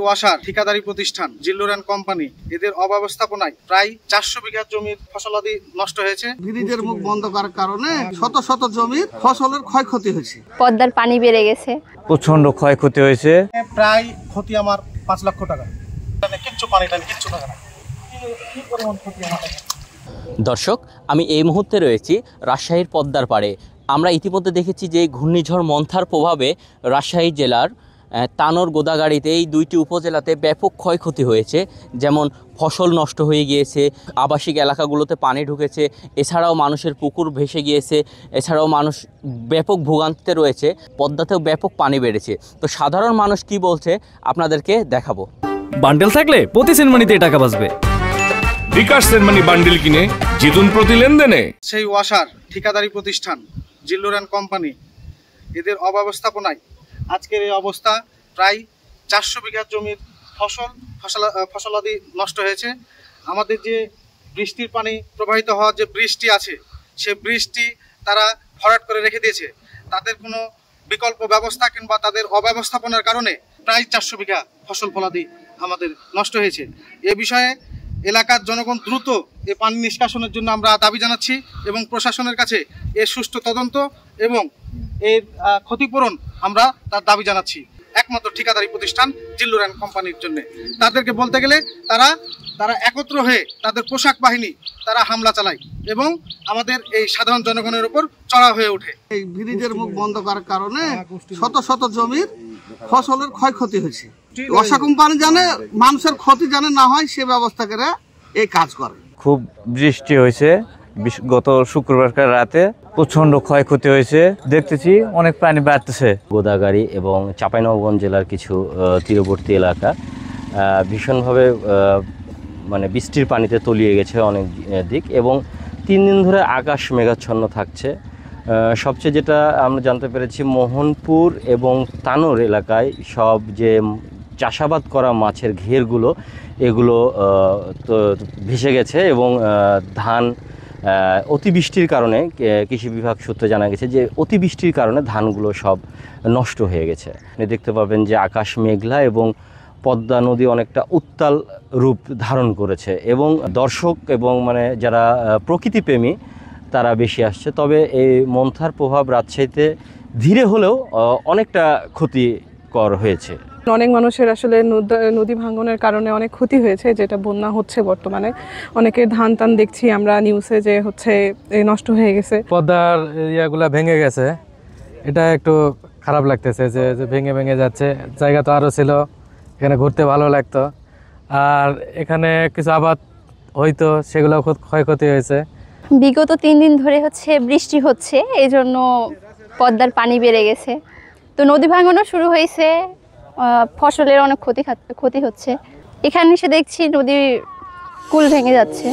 ওয়াসার ঠিকাদারি প্রতিষ্ঠান জিল্লুর অ্যান্ড কোম্পানি এদের অব্যবস্থাপনায় প্রায় 400 বিঘা জমির ফসলাদি নষ্ট হয়েছে। ব্রিজের মুখ বন্ধ করার কারণে শত শত জমির ফসলের ক্ষয়ক্ষতি হয়েছে। পদ্মার পানি বেড়ে গেছে, প্রচন্ড ক্ষয়ক্ষতি হয়েছে। প্রায় ক্ষতি আমার 5 লক্ষ টাকা। কিচ্ছু পানি টানি কিচ্ছু টাকা না। দর্শক, আমি এই মুহূর্তে রয়েছি রাজশাহীর পদ্মার পাড়ে। আমরা ইতিমধ্যে দেখেছি যে ঘূর্ণিঝড় মন্থার প্রভাবে রাজশাহী জেলার তানোর গোদাগাড়িতে এই দুইটি উপজেলাতে ব্যাপক ক্ষয়ক্ষতি হয়েছে। যেমন ফসল নষ্ট হয়ে গিয়েছে, আবাসিক এলাকাগুলোতে পানি ঢুকেছে, এছাড়াও মানুষের পুকুর ভেসে গিয়েছে, এছাড়াও মানুষ ব্যাপক ভোগান্তিতে রয়েছে। পদ্মাতেও ব্যাপক পানি বেড়েছে। তো সাধারণ মানুষ কি বলছে আপনাদেরকে দেখাবো। বান্ডেল থাকলে প্রতি সেনমানিতে টাকা বাঁচবে। বিকাশ সেনমানি বান্ডেল কিনে জিতুন প্রতি লেনদেনে। সেই ওয়াসার ঠিকাদারি প্রতিষ্ঠান জিল্লুর অ্যান্ড কোম্পানি এদের অব্যবস্থাপনায় আজকের এই অবস্থা। প্রায় 400 বিঘা জমির ফসলাদি নষ্ট হয়েছে। আমাদের যে বৃষ্টির পানি প্রবাহিত হওয়ার যে বৃষ্টি আছে, সে বৃষ্টি তারা ভরাট করে রেখে দিয়েছে। তাদের কোনো বিকল্প ব্যবস্থা কিংবা তাদের অব্যবস্থাপনার কারণে প্রায় 400 বিঘা ফসল ফলাদি আমাদের নষ্ট হয়েছে। এ বিষয়ে এলাকার জনগণ দ্রুত এ পানি নিষ্কাশনের জন্য আমরা দাবি জানাচ্ছি এবং প্রশাসনের কাছে এর সুষ্ঠু তদন্ত এবং এর ক্ষতিপূরণ আমরা তার দাবি জানাচ্ছি। একমাত্র ঠিকাদারি প্রতিষ্ঠান জিল্লুর অ্যান্ড কোম্পানির জন্য তাদেরকে বলতে গেলে তারা একত্র হয়ে তাদের পোশাক বাহিনী তারা হামলা চালায় এবং আমাদের এই সাধারণ জনগণের উপর চড়া হয়ে ওঠে। এই ব্রিজের মুখ বন্ধ করার কারণে শত শত জমির ফসলের ক্ষয়ক্ষতি হয়েছে। ওয়াসা কোম্পানি জানে মানুষের ক্ষতি জানে না হয় সে ব্যবস্থা করে এই কাজ করে। খুব বৃষ্টি হয়েছে গত শুক্রবার রাতে, প্রচন্ড ক্ষয়ক্ষতি হয়েছে। দেখতেছি অনেক পানি বাড়তেছে। গোদাগাড়ি এবং চাঁপাইনবাবগঞ্জ জেলার কিছু তীরবর্তী এলাকা ভীষণভাবে মানে বৃষ্টির পানিতে তলিয়ে গেছে অনেক দিক এবং 3 দিন ধরে আকাশ মেঘাচ্ছন্ন থাকছে। সবচেয়ে যেটা আমরা জানতে পেরেছি, মোহনপুর এবং তানোর এলাকায় সব যে চাষাবাদ করা মাছের ঘেরগুলো এগুলো তো ভেসে গেছে এবং ধান অতিবৃষ্টির কারণে কৃষি বিভাগ সূত্রে জানা গেছে যে অতিবৃষ্টির কারণে ধানগুলো সব নষ্ট হয়ে গেছে। আপনি দেখতে পাবেন যে আকাশ মেঘলা এবং পদ্মা নদী অনেকটা উত্তাল রূপ ধারণ করেছে এবং দর্শক এবং মানে যারা প্রকৃতিপ্রেমী তারা বেশি আসছে। তবে এই মন্থার প্রভাব রাজশাহীতে ধীরে হলেও অনেকটা ক্ষতিকর হয়েছে। অনেক মানুষের আসলে নদী ভাঙনের কারণে অনেক ক্ষতি হয়েছে, যেটা বন্যা হচ্ছে বর্তমানে। অনেকের ধান টান দেখছি আমরা নিউজে যে হচ্ছে নষ্ট হয়ে গেছে। পদ্মার এরিয়াগুলা ভেঙে গেছে, এটা একটু খারাপ লাগতেছে যে ভেঙে ভেঙে যাচ্ছে। জায়গা তো আরও ছিল, এখানে ঘুরতে ভালো লাগতো। আর এখানে কিছু আবাদ হয়তো সেগুলো ক্ষয়ক্ষতি হয়েছে। বিগত 3 দিন ধরে হচ্ছে বৃষ্টি হচ্ছে, এই জন্য পদ্মার পানি বেড়ে গেছে। তো নদী ভাঙনও শুরু হয়েছে, ফসলের অনেক ক্ষতি হচ্ছে। এখানে এসে দেখছি নদীর কুল ভেঙে যাচ্ছে।